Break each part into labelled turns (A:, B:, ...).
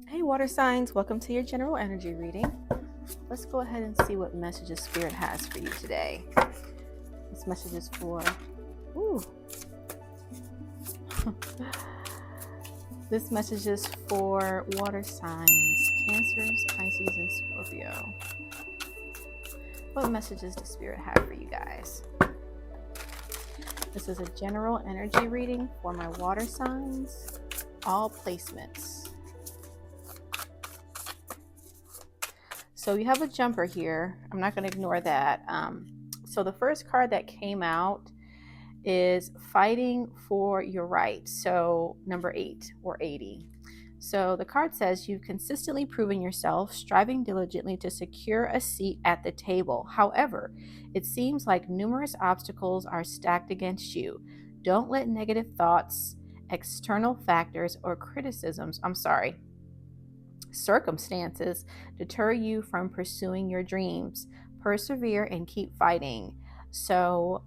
A: Hey, water signs, welcome to your general energy reading. Let's go ahead and see what messages Spirit has for you today. This message is for, this message is for water signs, Cancers, Pisces, and Scorpio. What messages does Spirit have for you guys? This is a general energy reading for my water signs, all placements. So you have a jumper here. I'm not going to ignore that. So the first card that came out is fighting for your right. So number 8 or 80. So the card says you've consistently proven yourself, striving diligently to secure a seat at the table. However, it seems like numerous obstacles are stacked against you. Don't let negative thoughts, external factors, or circumstances deter you from pursuing your dreams. Persevere and keep fighting. So,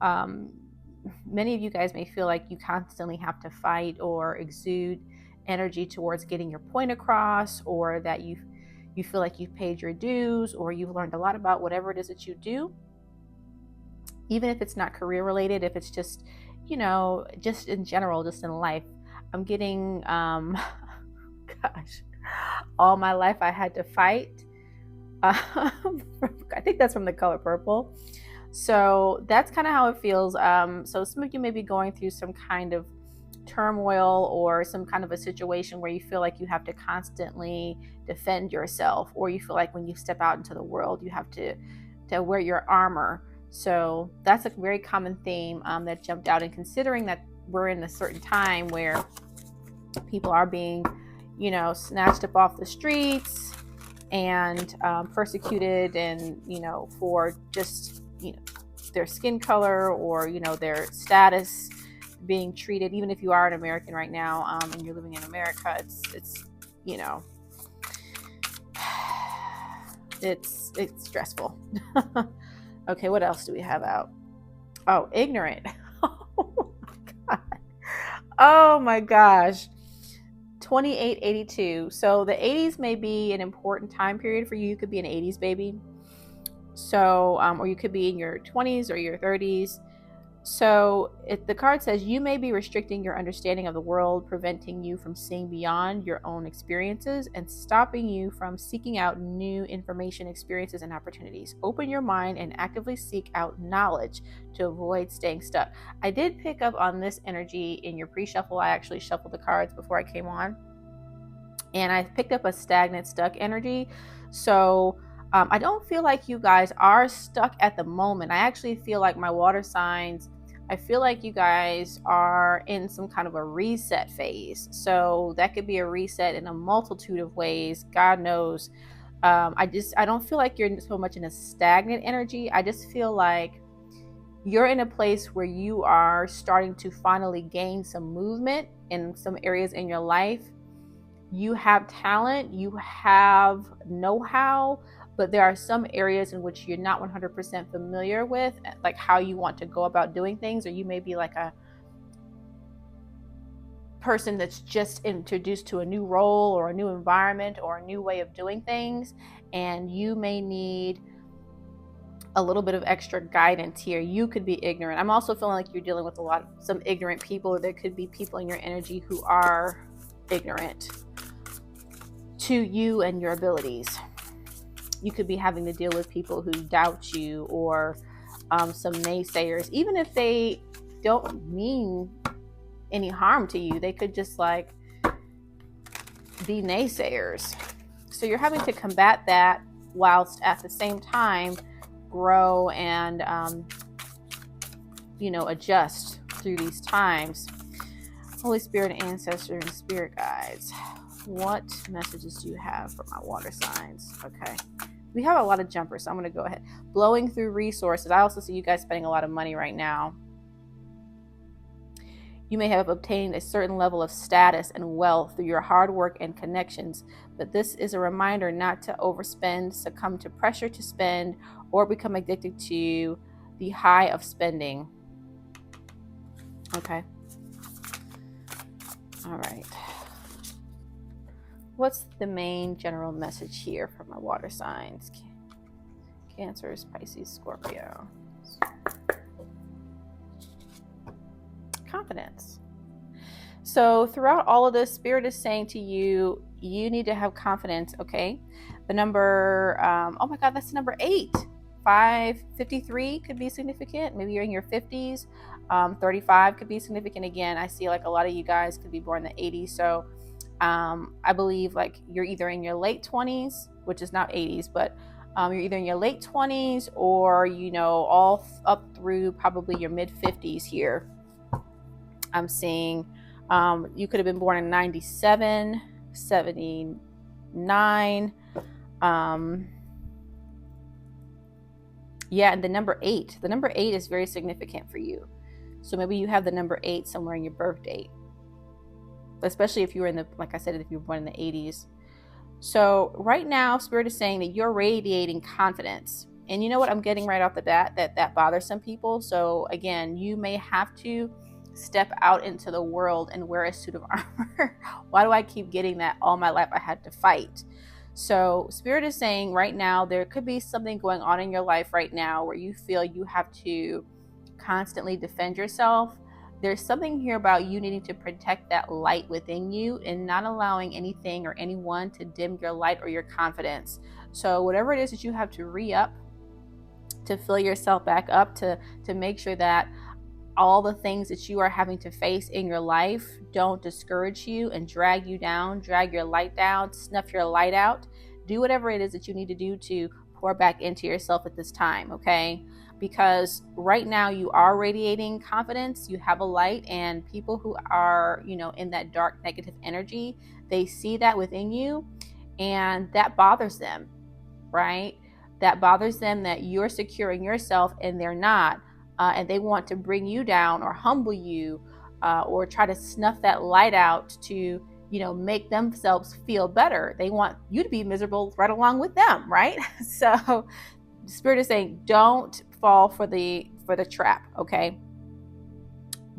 A: many of you guys may feel like you constantly have to fight or exude energy towards getting your point across, or that you feel like you've paid your dues, or you've learned a lot about whatever it is that you do, even if it's not career related, if it's just, just in general, just in life. I'm getting, gosh, all my life I had to fight. I think that's from the color purple. So that's kind of how it feels. So some of you may be going through some kind of turmoil or some kind of a situation where you feel like you have to constantly defend yourself, or you feel like when you step out into the world, you have to wear your armor. So that's a very common theme that jumped out. And considering that we're in a certain time where people are being, snatched up off the streets and persecuted, and for just their skin color or their status being treated, even if you are an American right now and you're living in America, it's it's stressful. Okay, what else do we have out? Oh, ignorant. Oh my gosh. 2882. So the 80s may be an important time period for you. You could be an 80s baby. So, or you could be in your 20s or your 30s. So the card says you may be restricting your understanding of the world, preventing you from seeing beyond your own experiences and stopping you from seeking out new information, experiences, and opportunities. Open your mind and actively seek out knowledge to avoid staying stuck. I did pick up on this energy in your pre-shuffle. I actually shuffled the cards before I came on, and I picked up a stagnant, stuck energy. So I don't feel like you guys are stuck at the moment. I actually feel like my water signs, I feel like you guys are in some kind of a reset phase. So that could be a reset in a multitude of ways. God knows. I don't feel like you're so much in a stagnant energy. I just feel like you're in a place where you are starting to finally gain some movement in some areas in your life. You have talent, you have know-how, but there are some areas in which you're not 100% familiar with, like how you want to go about doing things, or you may be like a person that's just introduced to a new role or a new environment or a new way of doing things, and you may need a little bit of extra guidance here. You could be ignorant. I'm also feeling like you're dealing with some ignorant people. There could be people in your energy who are ignorant to you and your abilities. You could be having to deal with people who doubt you, or some naysayers, even if they don't mean any harm to you. They could just be naysayers. So you're having to combat that whilst at the same time grow and adjust through these times. Holy Spirit, ancestor, and spirit guides, what messages do you have for my water signs? Okay, we have a lot of jumpers, so I'm going to go ahead. Blowing through resources. I also see you guys spending a lot of money right now. You may have obtained a certain level of status and wealth through your hard work and connections, but this is a reminder not to overspend, succumb to pressure to spend, or become addicted to the high of spending. Okay. All right. what's the main general message here for my water signs? Cancers, Pisces, Scorpio. Confidence. So throughout all of this, Spirit is saying to you, you need to have confidence, okay? The number, oh my God, that's the number 8. 553 could be significant. Maybe you're in your 50s. 35 could be significant. Again, I see like a lot of you guys could be born in the 80s. So I believe like you're either in your late 20s, which is not 80s, but you're either in your late 20s or, you know, all up through probably your mid 50s here. I'm seeing you could have been born in 97, 79. Yeah, and the number 8. The number 8 is very significant for you. So maybe you have the number 8 somewhere in your birth date. Especially if you were in the, like I said, if you were born in the 80s. So right now, Spirit is saying that you're radiating confidence. And you know what I'm getting right off the bat? That bothers some people. So again, you may have to step out into the world and wear a suit of armor. Why do I keep getting that? All my life I had to fight. So Spirit is saying right now, there could be something going on in your life right now where you feel you have to constantly defend yourself. There's something here about you needing to protect that light within you and not allowing anything or anyone to dim your light or your confidence. So whatever it is that you have to re-up, to fill yourself back up, to make sure that all the things that you are having to face in your life don't discourage you and drag you down, drag your light down, snuff your light out. Do whatever it is that you need to do to pour back into yourself at this time, okay? Because right now you are radiating confidence, you have a light, and people who are, you know, in that dark negative energy, they see that within you and that bothers them, right? That bothers them that you're securing yourself and they're not. And they want to bring you down or humble you or try to snuff that light out to, you know, make themselves feel better. They want you to be miserable right along with them, right? So Spirit is saying, don't fall for the trap, okay?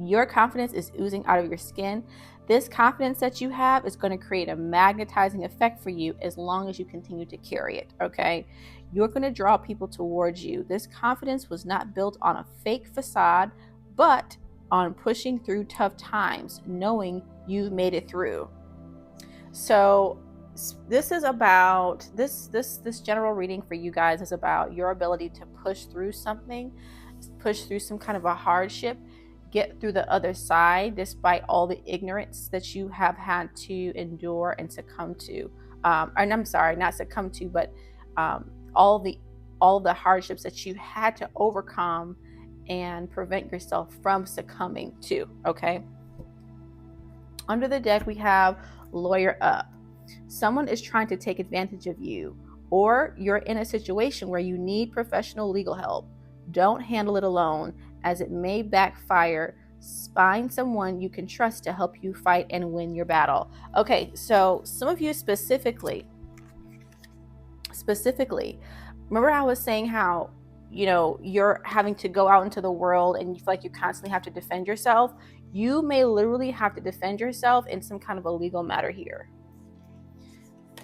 A: Your confidence is oozing out of your skin. This confidence that you have is going to create a magnetizing effect for you as long as you continue to carry it, okay? You're going to draw people towards you. This confidence was not built on a fake facade, but on pushing through tough times, knowing you've made it through. So this is about, this general reading for you guys is about your ability to push through something, push through some kind of a hardship, get through the other side despite all the ignorance that you have had to endure and succumb to. And I'm sorry, not succumb to, but all the hardships that you had to overcome and prevent yourself from succumbing to, okay? Under the deck, we have lawyer up. Someone is trying to take advantage of you, or you're in a situation where you need professional legal help. Don't handle it alone, as it may backfire. Find someone you can trust to help you fight and win your battle. Okay, so some of you specifically, remember I was saying how, you know, you're having to go out into the world and you feel like you constantly have to defend yourself. You may literally have to defend yourself in some kind of a legal matter here.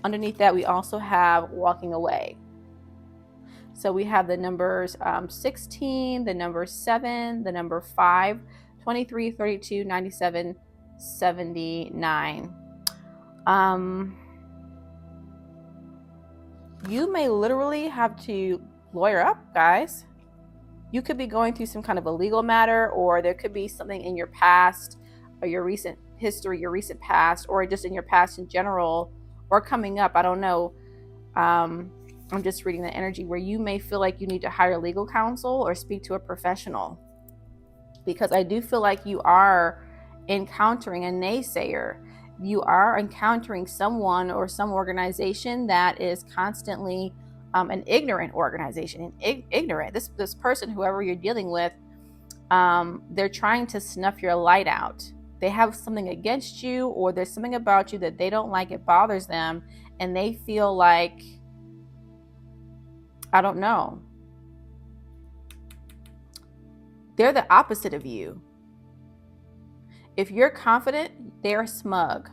A: Underneath that, we also have walking away. So we have the numbers 16, the number 7, the number 5, 23, 32, 97, 79. You may literally have to lawyer up, guys. You could be going through some kind of a legal matter, or there could be something in your past or your recent history, your recent past, or just in your past in general, or coming up. I don't know. I'm just reading the energy where you may feel like you need to hire legal counsel or speak to a professional, because I do feel like you are encountering a naysayer. You are encountering someone or some organization that is constantly an ignorant organization, and ignorant. This person, whoever you're dealing with, they're trying to snuff your light out. They have something against you, or there's something about you that they don't like. It bothers them, and they feel like, I don't know, they're the opposite of you. If you're confident, they're smug.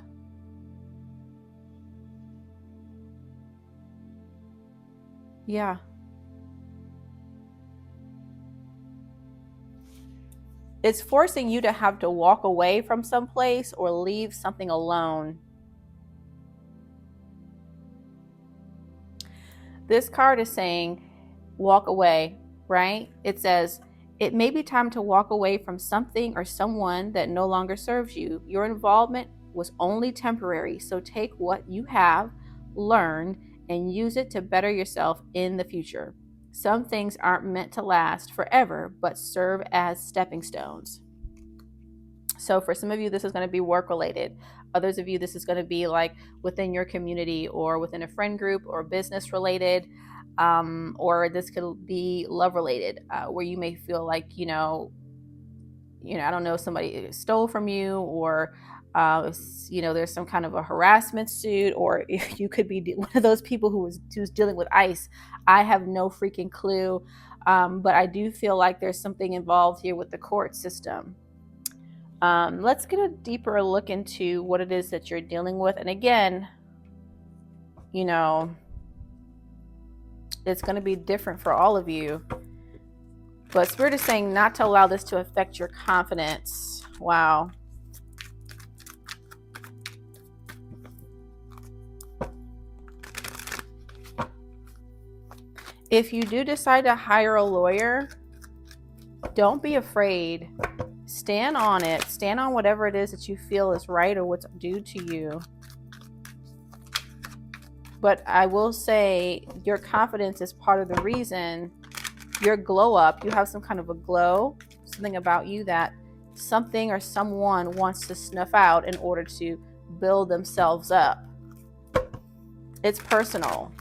A: Yeah. It's forcing you to have to walk away from some place or leave something alone. This card is saying walk away, right? It says it may be time to walk away from something or someone that no longer serves you. Your involvement was only temporary, so take what you have learned and use it to better yourself in the future. Some things aren't meant to last forever, but serve as stepping stones. So for some of you, this is going to be work related. Others of you, this is going to be like within your community or within a friend group or business related. Or this could be love related, where you may feel like, I don't know, somebody stole from you, or there's some kind of a harassment suit, or you could be one of those people who's dealing with ICE. I have no freaking clue, but I do feel like there's something involved here with the court system. Let's get a deeper look into what it is that you're dealing with. And again, it's going to be different for all of you. But Spirit is saying not to allow this to affect your confidence. Wow. If you do decide to hire a lawyer, don't be afraid. Stand on it. Stand on whatever it is that you feel is right or what's due to you. But I will say your confidence is part of the reason. Your glow up, you have some kind of a glow, something about you that something or someone wants to snuff out in order to build themselves up. It's personal.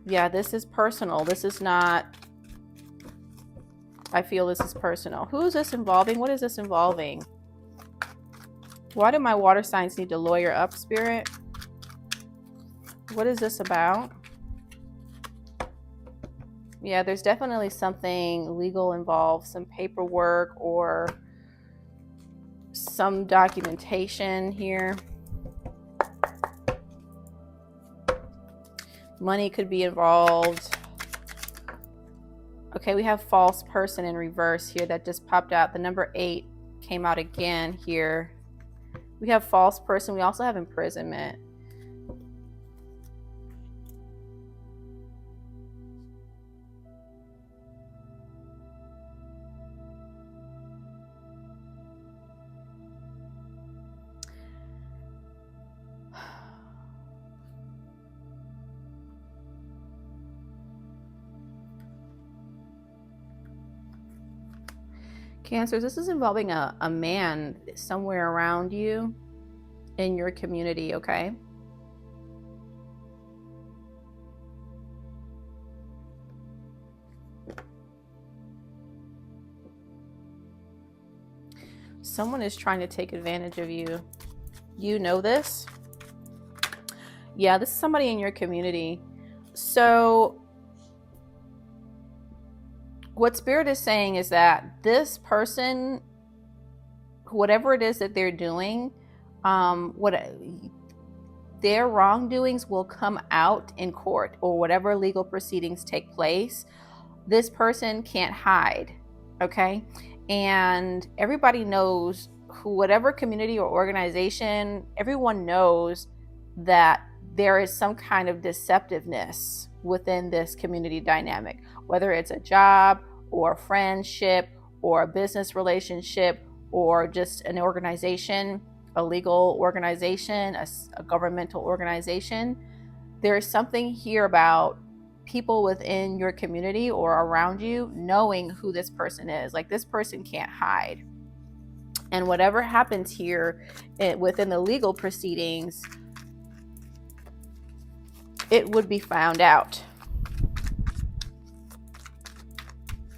A: Yeah, this is personal. This is not, I feel this is personal. Who is this involving? What is this involving? Why do my water signs need to lawyer up, Spirit? What is this about? Yeah, there's definitely something legal involved, some paperwork or some documentation here. Money could be involved. Okay, we have false person in reverse here that just popped out. The number 8 came out again here. We have false person. We also have imprisonment. Cancers, this is involving a man somewhere around you in your community, okay? Someone is trying to take advantage of you. You know this? Yeah, this is somebody in your community. So what Spirit is saying is that this person, whatever it is that they're doing, their wrongdoings will come out in court or whatever legal proceedings take place. This person can't hide, okay? And everybody knows, whatever community or organization, everyone knows that there is some kind of deceptiveness within this community dynamic, whether it's a job or a friendship or a business relationship or just an organization, a legal organization, a governmental organization. There's something here about people within your community or around you knowing who this person is. Like, this person can't hide. And whatever happens here within the legal proceedings, it would be found out.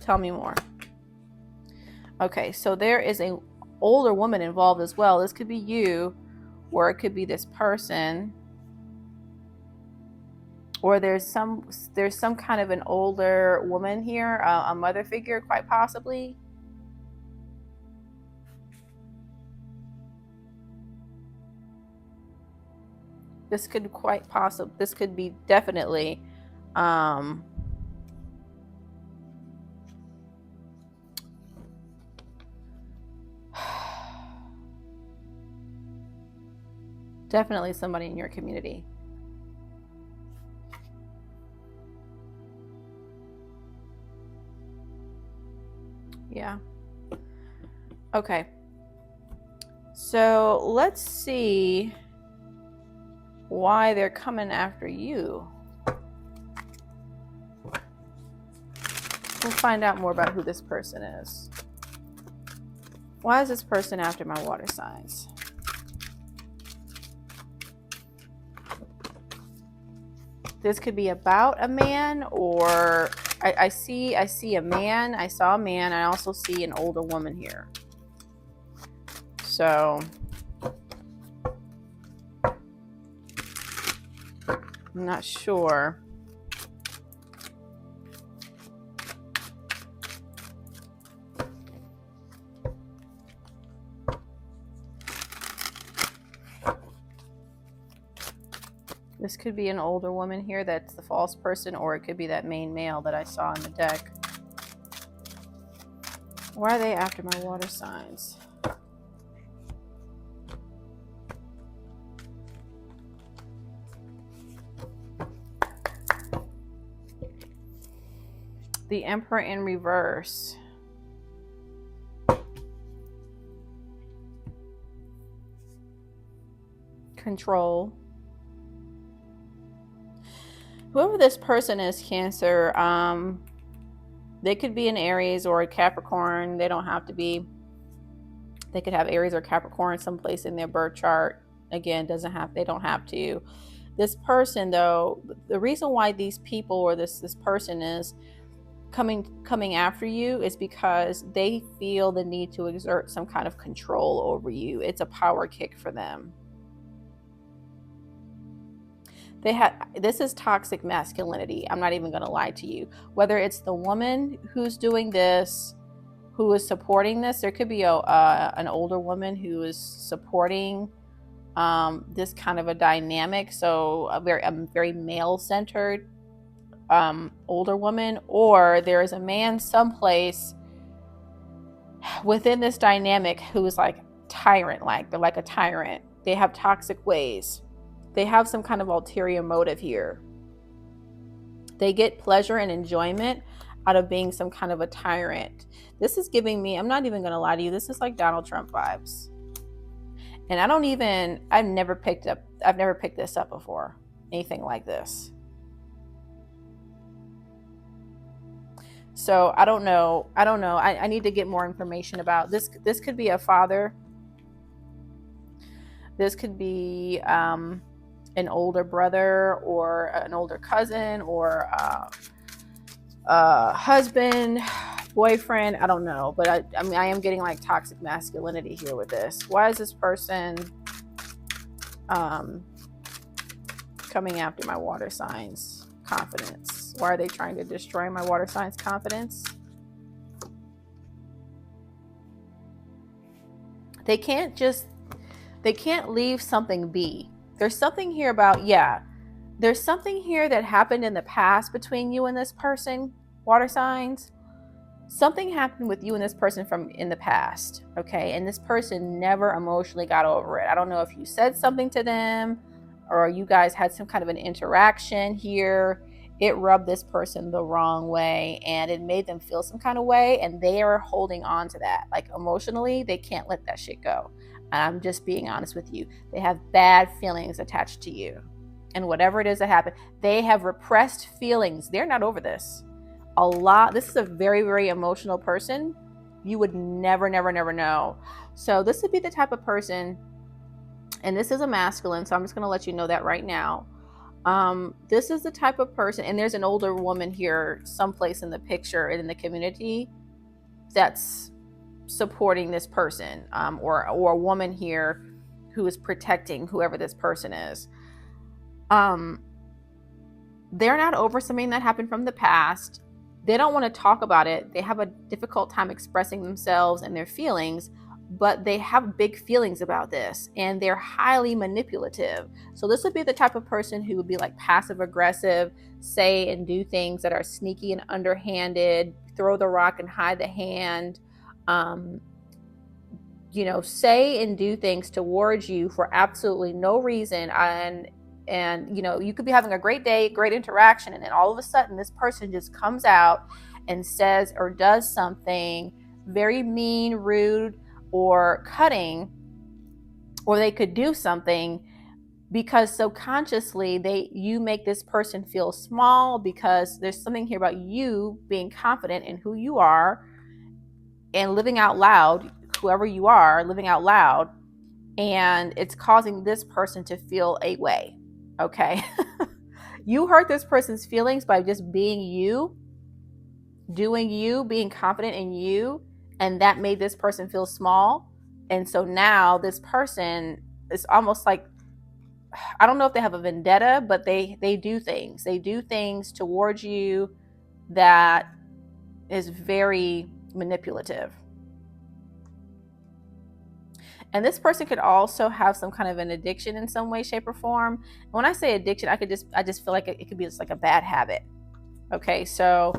A: Tell me more. Okay, so there is an older woman involved as well. This could be you, or it could be this person, or there's some kind of an older woman here, a mother figure, quite possibly. This could quite possibly, this could be definitely, definitely somebody in your community. Yeah. Okay. So let's see why they're coming after you. We'll find out more about who this person is. Why is this person after my water signs? This could be about a man, or I see a man. I saw a man. I also see an older woman here. So I'm not sure. This could be an older woman here that's the false person, or it could be that main male that I saw in the deck. Why are they after my water signs? The Emperor in reverse. Control. Whoever this person is, Cancer, they could be an Aries or a Capricorn. They don't have to be. They could have Aries or Capricorn someplace in their birth chart. Again, they don't have to. This person, though, the reason why these people or this person is coming after you is because they feel the need to exert some kind of control over you. It's a power kick for them. This is toxic masculinity. I'm not even going to lie to you. Whether it's the woman who's doing this, who is supporting this, there could be an older woman who is supporting this kind of a dynamic. So a very male-centered older woman, or there is a man someplace within this dynamic who is like tyrant, they're like a tyrant. They have toxic ways. They have some kind of ulterior motive here. They get pleasure and enjoyment out of being some kind of a tyrant. This is giving me, I'm not even going to lie to you, this is like Donald Trump vibes. And I've never picked this up before. Anything like this. So I don't know. I need to get more information about this. This could be a father. This could be an older brother or an older cousin or husband, boyfriend. I don't know. But I mean, I am getting like toxic masculinity here with this. Why is this person coming after my water signs confidence? Why are they trying to destroy my water signs confidence? They can't leave something be. There's something here about, there's something here that happened in the past between you and this person, water signs. Something happened with you and this person from in the past, okay? And this person never emotionally got over it. I don't know if you said something to them or you guys had some kind of an interaction here. It rubbed this person the wrong way and it made them feel some kind of way, and they are holding on to that. Like emotionally, they can't let that shit go. And I'm just being honest with you. They have bad feelings attached to you. And whatever it is that happened, they have repressed feelings. They're not over this. This is a very, very emotional person. You would never know. So this would be the type of person, and this is a masculine, so I'm just going to let you know that right now. This is the type of person, and there's an older woman here someplace in the picture and in the community that's supporting this person, or a woman here who is protecting whoever this person is. They're not over something that happened from the past. They don't want to talk about it. They have a difficult time expressing themselves and their feelings, but they have big feelings about this and they're highly manipulative. So this would be the type of person who would be like passive aggressive, say and do things that are sneaky and underhanded, throw the rock and hide the hand, say and do things towards you for absolutely no reason. And you could be having a great day, great interaction, and then all of a sudden this person just comes out and says or does something very mean, rude, or cutting, or they could do something because subconsciously you make this person feel small, because there's something here about you being confident in who you are and living out loud, whoever you are living out loud, and it's causing this person to feel a way. Okay. You hurt this person's feelings by just being you, doing you, being confident in you, and that made this person feel small. And so now this person is almost like, I don't know if they have a vendetta, but they do things towards you that is very manipulative. And this person could also have some kind of an addiction in some way, shape, or form. When I say addiction, I just feel like it could be just like a bad habit. Okay, so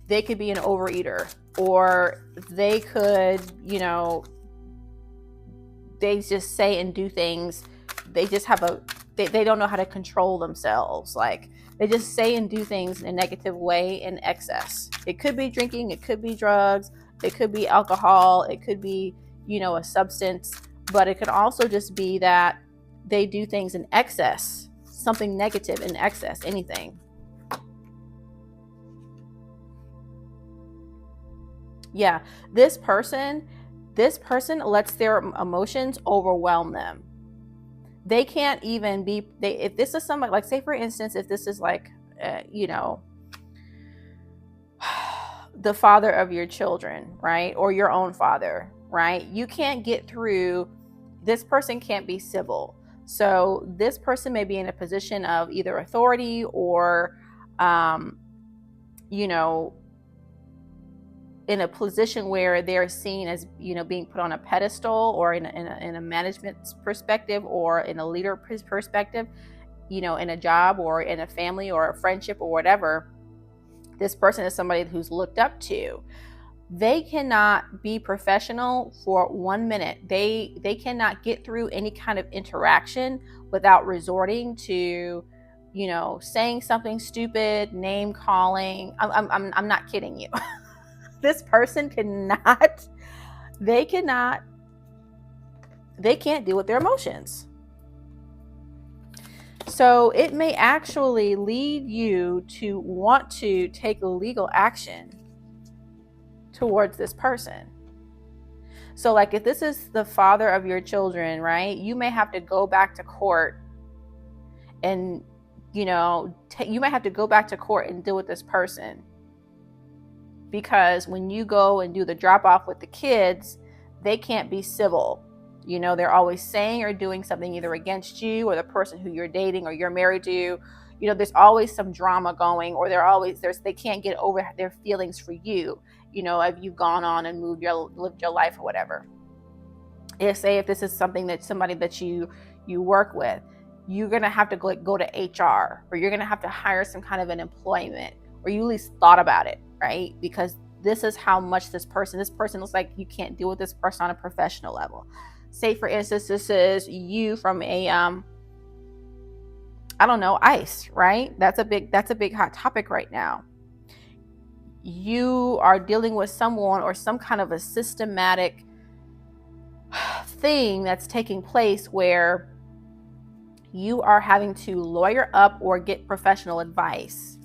A: they could be an overeater, or they could, they just say and do things. They just have they don't know how to control themselves. Like they just say and do things in a negative way in excess. It could be drinking, it could be drugs, it could be alcohol, it could be, a substance, but it could also just be that they do things in excess, something negative in excess, anything. Yeah, this person lets their emotions overwhelm them. They can't even be, if this is somebody, like say for instance, if this is like, the father of your children, right? Or your own father, right? You can't get through, this person can't be civil. So this person may be in a position of either authority or, in a position where they're seen as, being put on a pedestal, or in a management perspective, or in a leader perspective, in a job or in a family or a friendship or whatever. This person is somebody who's looked up to. They cannot be professional for 1 minute. They cannot get through any kind of interaction without resorting to, saying something stupid, name calling. I'm not kidding you. This person they can't deal with their emotions. So it may actually lead you to want to take legal action towards this person. So like if this is the father of your children, right, you may have to go back to court and, you might have to go back to court and deal with this person. Because when you go and do the drop off with the kids, they can't be civil. They're always saying or doing something either against you or the person who you're dating or you're married to. There's always some drama going, or they can't get over their feelings for you. If you've gone on and lived your life or whatever. If this is something that somebody that you work with, you're going to have to go to HR, or you're going to have to hire some kind of an employment, or you at least thought about it, right? Because this is how much this person looks like you can't deal with this person on a professional level. Say for instance, this is you from a, ICE, right? That's a big hot topic right now. You are dealing with someone or some kind of a systematic thing that's taking place where you are having to lawyer up or get professional advice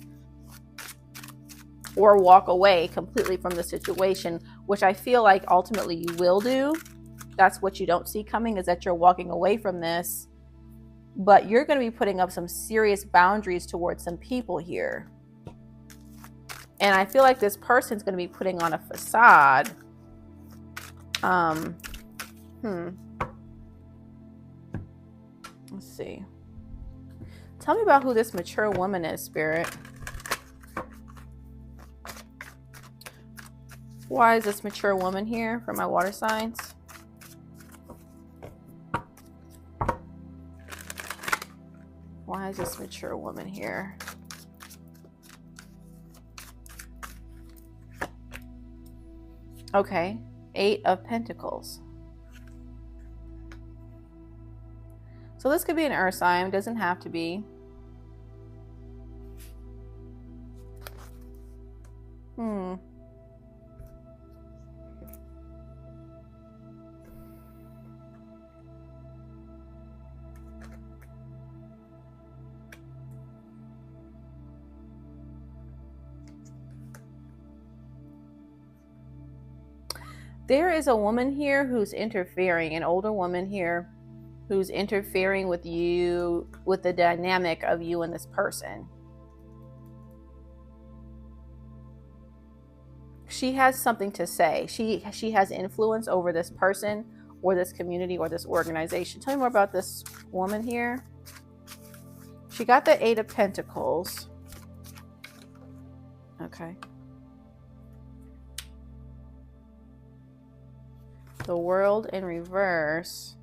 A: or walk away completely from the situation, which I feel like ultimately you will do. That's what you don't see coming, is that you're walking away from this, but you're going to be putting up some serious boundaries towards some people here. And I feel like this person's going to be putting on a facade. Let's see. Tell me about who this mature woman is, Spirit. Why is this mature woman here for my water signs? Why is this mature woman here? Okay, 8 of Pentacles. So this could be an earth sign, doesn't have to be. There is a woman here who's interfering, an older woman here who's interfering with you, with the dynamic of you and this person. She has something to say. She has influence over this person or this community or this organization. Tell me more about this woman here. She got the 8 of Pentacles. Okay. The World in reverse.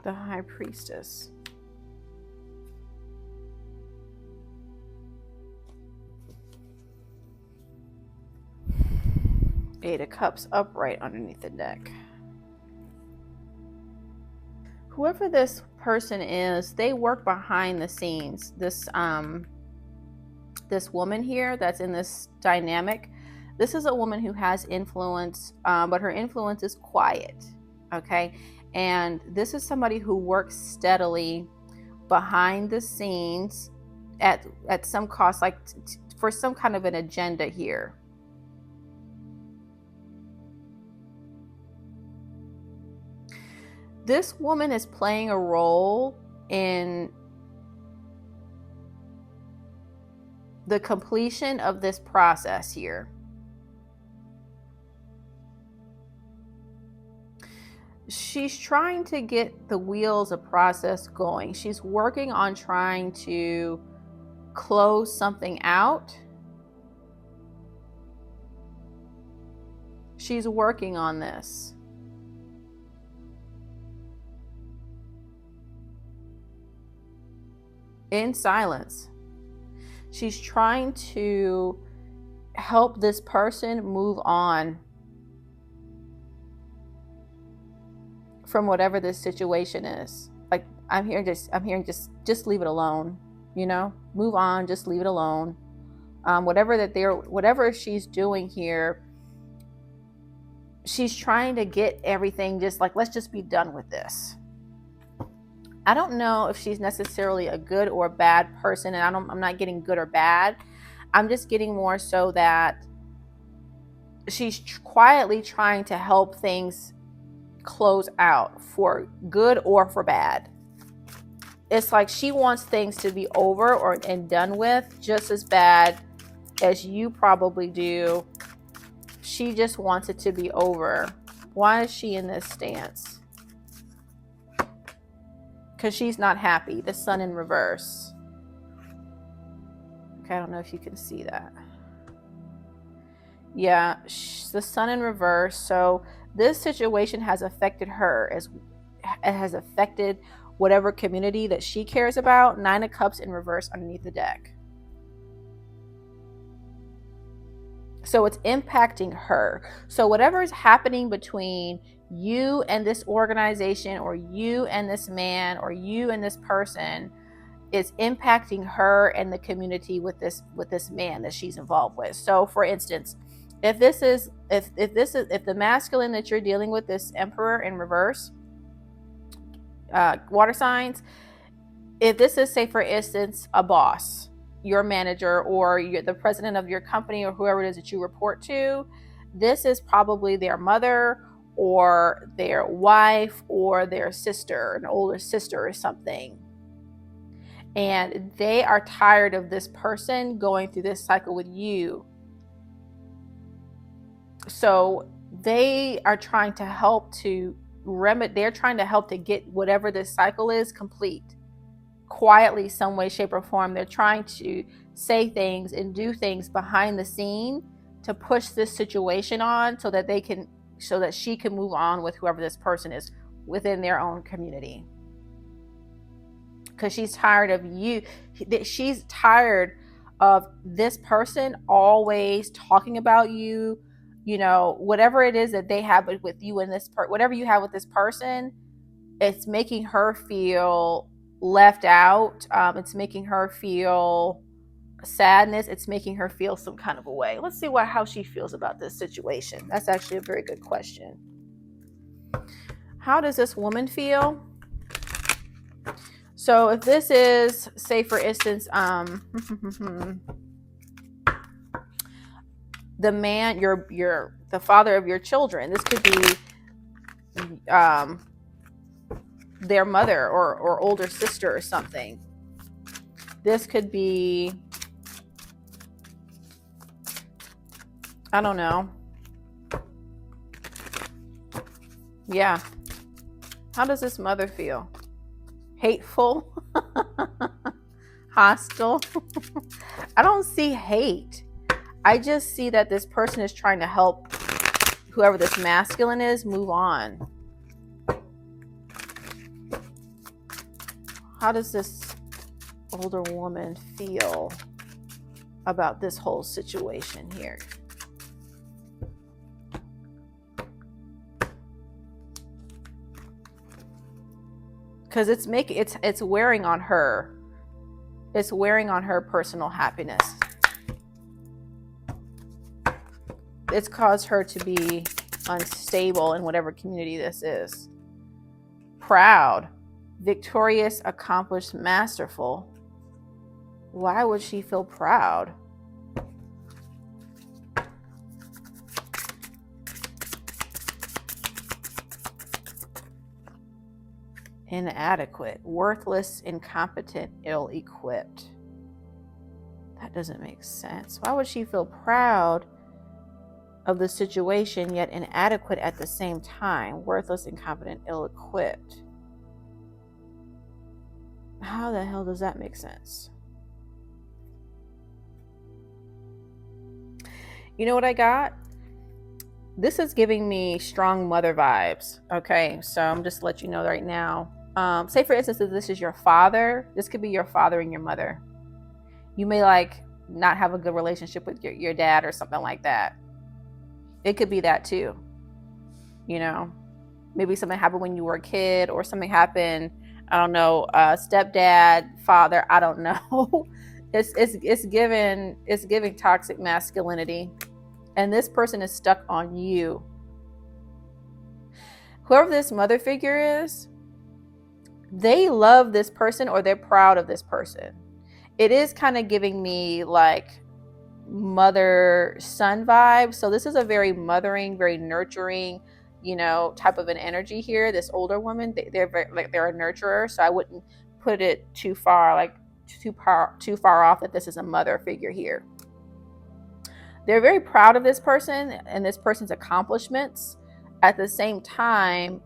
A: The High Priestess. Eight of Cups upright underneath the deck. Whoever this person is, they work behind the scenes. This woman here that's in this dynamic, this is a woman who has influence, but her influence is quiet. Okay, and this is somebody who works steadily behind the scenes at some cost, like for some kind of an agenda here. This woman is playing a role in the completion of this process here. She's trying to get the wheels of process going. She's working on trying to close something out. She's working on this. In silence. She's trying to help this person move on from whatever this situation is. Like, I'm hearing just leave it alone, you know? Move on, just leave it alone. Whatever she's doing here, she's trying to get everything just like, let's just be done with this. I don't know if she's necessarily a good or bad person, and I'm not getting good or bad. I'm just getting more so that she's quietly trying to help things close out for good or for bad. It's like she wants things to be over and done with just as bad as you probably do. She just wants it to be over. Why is she in this stance? Because she's not happy. The Sun in reverse. Okay, I don't know if you can see that. Yeah, the Sun in reverse. So this situation has affected her, as it has affected whatever community that she cares about. 9 of Cups in reverse underneath the deck. So it's impacting her. So whatever is happening between you and this organization, or you and this man, or you and this person, is impacting her and the community with this man that she's involved with. So for instance, if the masculine that you're dealing with, this Emperor in reverse, water signs, if this is, say for instance, a boss, your manager, or the president of your company, or whoever it is that you report to, this is probably their mother or their wife or their sister, an older sister or something. And they are tired of this person going through this cycle with you. So they are trying to help to they're trying to help to get whatever this cycle is complete. Quietly, some way, shape, or form, they're trying to say things and do things behind the scene to push this situation on so that she can move on with whoever this person is within their own community. Because she's tired of you. She's tired of this person always talking about you. Whatever it is that they have with you and whatever you have with this person, it's making her feel left out. It's making her feel sadness. It's making her feel some kind of a way. Let's see how she feels about this situation. That's actually a very good question. How does this woman feel? So if this is, say for instance, the man, the father of your children, this could be their mother or older sister or something. This could be, I don't know. Yeah. How does this mother feel? Hateful? Hostile? I don't see hate. I just see that this person is trying to help whoever this masculine is move on. How does this older woman feel about this whole situation here? Because it's wearing on her. It's wearing on her personal happiness. It's caused her to be unstable in whatever community this is. Proud, victorious, accomplished, masterful. Why would she feel proud? Inadequate, worthless, incompetent, ill-equipped. That doesn't make sense. Why would she feel proud of the situation yet inadequate at the same time? Worthless, incompetent, ill-equipped. How the hell does that make sense? You know what I got? This is giving me strong mother vibes. Okay, so I'm just to let you know right now. Say for instance, if this is your father, this could be your father and your mother. You may not have a good relationship with your dad or something like that. It could be that too. Maybe something happened when you were a kid, or something happened, I don't know, stepdad, father, I don't know. It's giving toxic masculinity. And this person is stuck on you. Whoever this mother figure is, they love this person or they're proud of this person. It is kind of giving me mother-son vibes. So this is a very mothering, very nurturing, type of an energy here. This older woman, they're very, they're a nurturer. So I wouldn't put it too far off that this is a mother figure here. They're very proud of this person and this person's accomplishments. At the same time,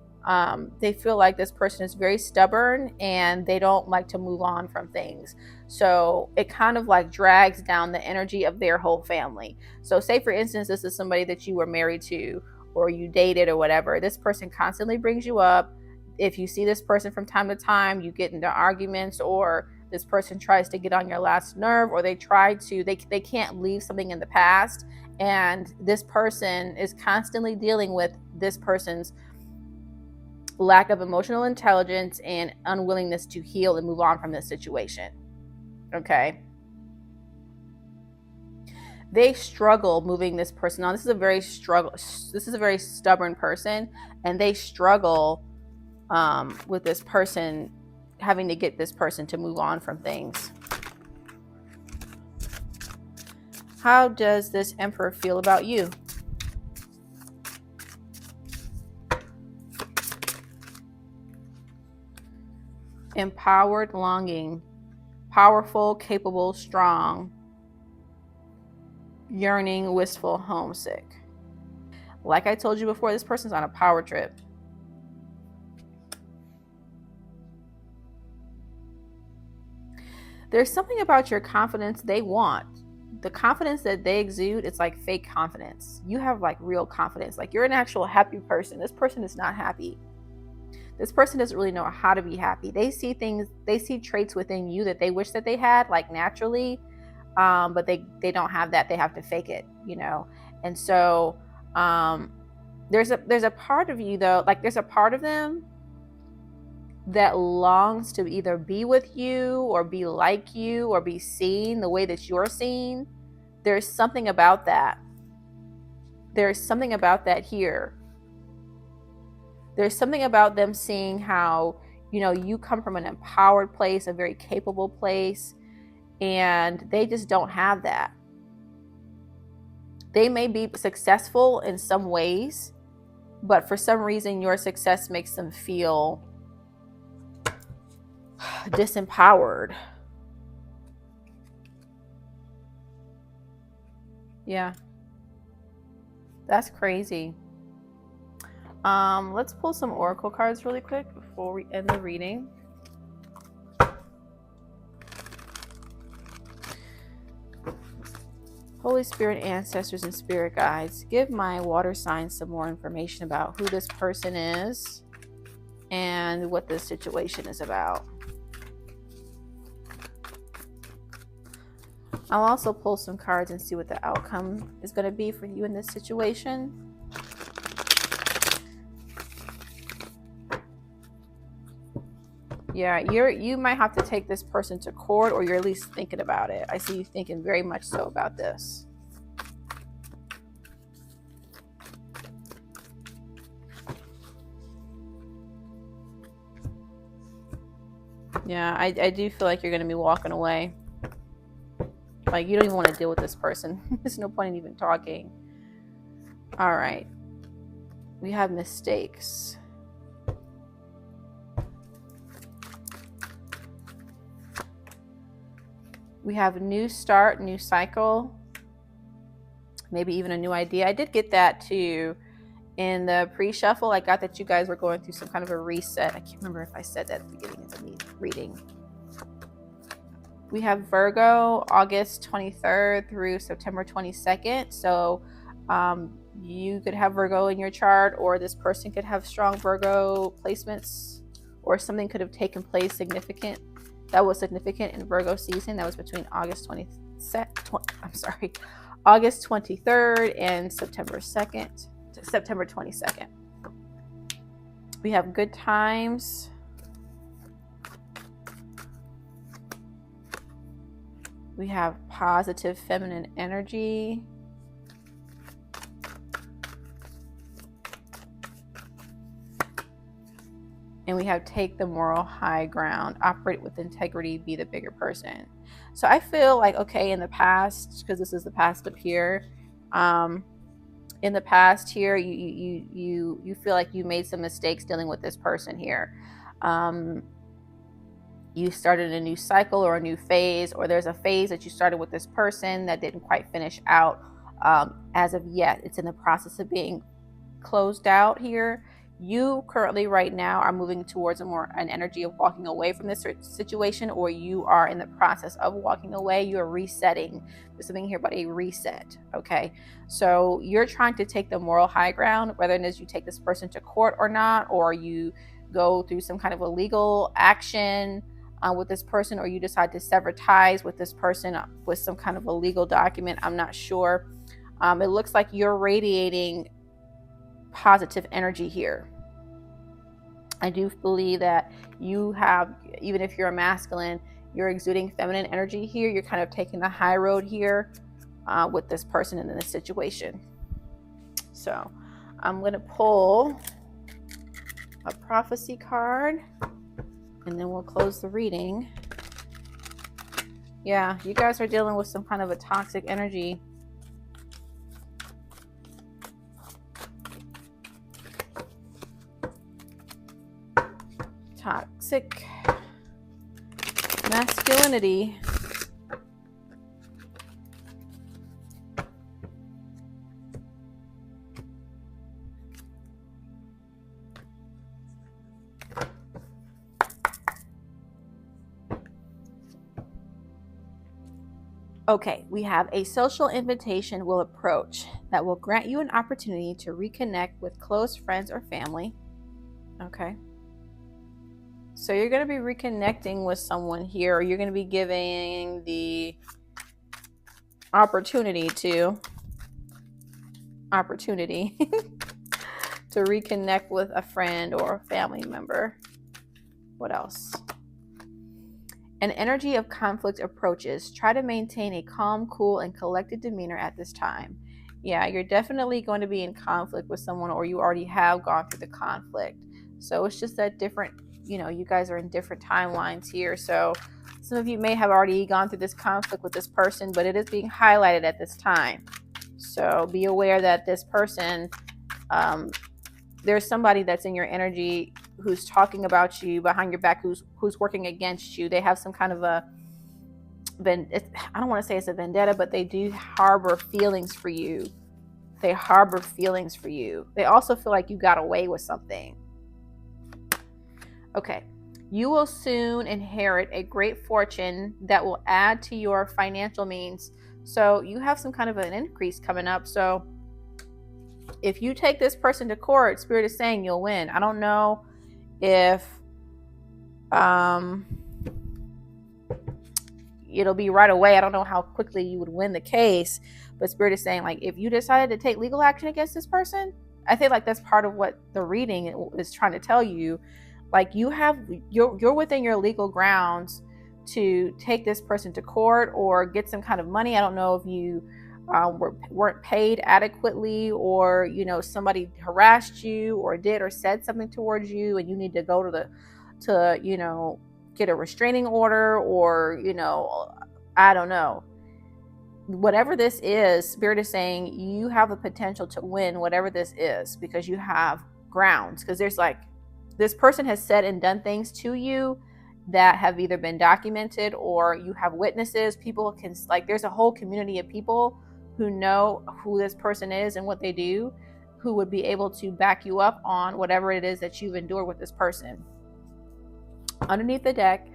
A: they feel like this person is very stubborn and they don't like to move on from things. So it kind of drags down the energy of their whole family. So say for instance, this is somebody that you were married to or you dated or whatever. This person constantly brings you up. If you see this person from time to time, you get into arguments, or this person tries to get on your last nerve, or they can't leave something in the past. And this person is constantly dealing with this person's lack of emotional intelligence and unwillingness to heal and move on from this situation. Okay. They struggle moving this person on. This is a very stubborn person, and they struggle with this person, having to get this person to move on from things. How does this Emperor feel about you? Empowered, longing, powerful, capable, strong, yearning, wistful, homesick. Like I told you before, this person's on a power trip. There's something about your confidence they want. The confidence that they exude, it's like fake confidence. You have like real confidence. Like you're an actual happy person. This person is not happy. This person doesn't really know how to be happy. They see things, they see traits within you that they wish that they had, like naturally, but they don't have that. They have to fake it, you know. And so there's a part of you though, like there's a part of them that longs to either be with you or be like you or be seen the way that you're seen. There's something about that. There's something about that here. There's something about them seeing how, you know, you come from an empowered place, a very capable place, and they just don't have that. They may be successful in some ways, but for some reason your success makes them feel disempowered. Yeah. That's crazy. Let's pull some oracle cards really quick before we end the reading. Holy Spirit, ancestors, and spirit guides, give my water signs some more information about who this person is and what this situation is about. I'll also pull some cards and see what the outcome is going to be for you in this situation. Yeah, you might have to take this person to court, or you're at least thinking about it. I see you thinking very much so about this. Yeah, I do feel like you're going to be walking away. Like, you don't even want to deal with this person. There's no point in even talking. All right. We have mistakes. We have a new start, new cycle. Maybe even a new idea. I did get that too in the pre-shuffle. I got that you guys were going through some kind of a reset. I can't remember if I said that at the beginning of the reading. We have Virgo, August 23rd through September 22nd. So you could have Virgo in your chart, or this person could have strong Virgo placements, or something could have taken place significant in Virgo season. That was between August 23rd and September 2nd to September 22nd. We have good times. We have positive feminine energy. And we have take the moral high ground, operate with integrity, be the bigger person. So I feel like, okay, in the past, because this is the past up here, in the past here, you feel like you made some mistakes dealing with this person here. You started a new cycle or a new phase, or there's a phase that you started with this person that didn't quite finish out as of yet. It's in the process of being closed out here. You currently right now are moving towards an energy of walking away from this situation, or you are in the process of walking away. You are resetting. There's something here about a reset. Okay. So you're trying to take the moral high ground, whether it is you take this person to court or not, or you go through some kind of a legal action with this person, or you decide to sever ties with this person with some kind of a legal document. I'm not sure. It looks like you're radiating positive energy here. I do believe that you have, even if you're a masculine, you're exuding feminine energy here. You're kind of taking the high road here with this person and in this situation. So I'm going to pull a prophecy card, and then we'll close the reading. Yeah, you guys are dealing with some kind of a toxic energy. Toxic masculinity. Okay, we have a social invitation will approach that will grant you an opportunity to reconnect with close friends or family. Okay. So you're going to be reconnecting with someone here, or you're going to be giving the opportunity to reconnect with a friend or a family member. What else? An energy of conflict approaches. Try to maintain a calm, cool, and collected demeanor at this time. Yeah, you're definitely going to be in conflict with someone, or you already have gone through the conflict. So it's just that different, you guys are in different timelines here. So some of you may have already gone through this conflict with this person, but it is being highlighted at this time. So be aware that this person, there's somebody that's in your energy who's talking about you behind your back, who's working against you. They have some kind of I don't want to say it's a vendetta, but they do harbor feelings for you. They harbor feelings for you. They also feel like you got away with something. Okay. You will soon inherit a great fortune that will add to your financial means. So you have some kind of an increase coming up. So if you take this person to court, Spirit is saying you'll win. I don't know if it'll be right away. I don't know how quickly you would win the case, but Spirit is saying, like, if you decided to take legal action against this person, I think like that's part of what the reading is trying to tell you. Like, you're within your legal grounds to take this person to court or get some kind of money. I don't know if you weren't paid adequately, or somebody harassed you or did or said something towards you, and you need to go to get a restraining order, or I don't know. Whatever this is, Spirit is saying you have the potential to win whatever this is, because you have grounds. Because there's like, this person has said and done things to you that have either been documented, or you have witnesses. People can, like, there's a whole community of people who know who this person is and what they do, who would be able to back you up on whatever it is that you've endured with this person. Underneath the deck,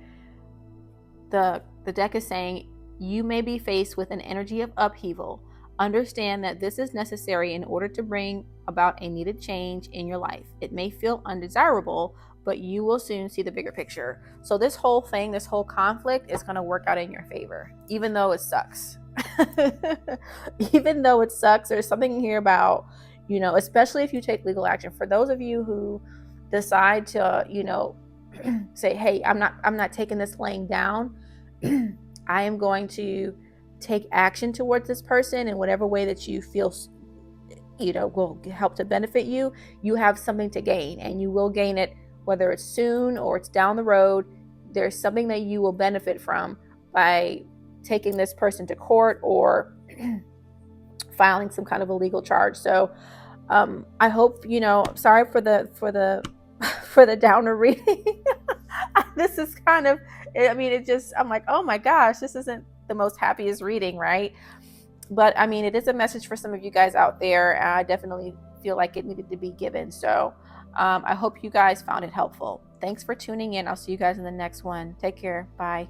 A: the deck is saying you may be faced with an energy of upheaval. Understand that this is necessary in order to bring about a needed change in your life. It may feel undesirable, but you will soon see the bigger picture. So this whole thing, this whole conflict is going to work out in your favor, even though it sucks. Even though it sucks, there's something here about, especially if you take legal action. For those of you who decide to, say, hey, I'm not taking this laying down. I am going to take action towards this person in whatever way that you feel will help to benefit you. You have something to gain, and you will gain it, whether it's soon or it's down the road. There's something that you will benefit from by taking this person to court or filing some kind of a legal charge. So I hope, sorry for the downer reading. This is kind of, I'm like, oh my gosh, this isn't the most happiest reading, right? But it is a message for some of you guys out there. I definitely feel like it needed to be given. So I hope you guys found it helpful. Thanks for tuning in. I'll see you guys in the next one. Take care. Bye.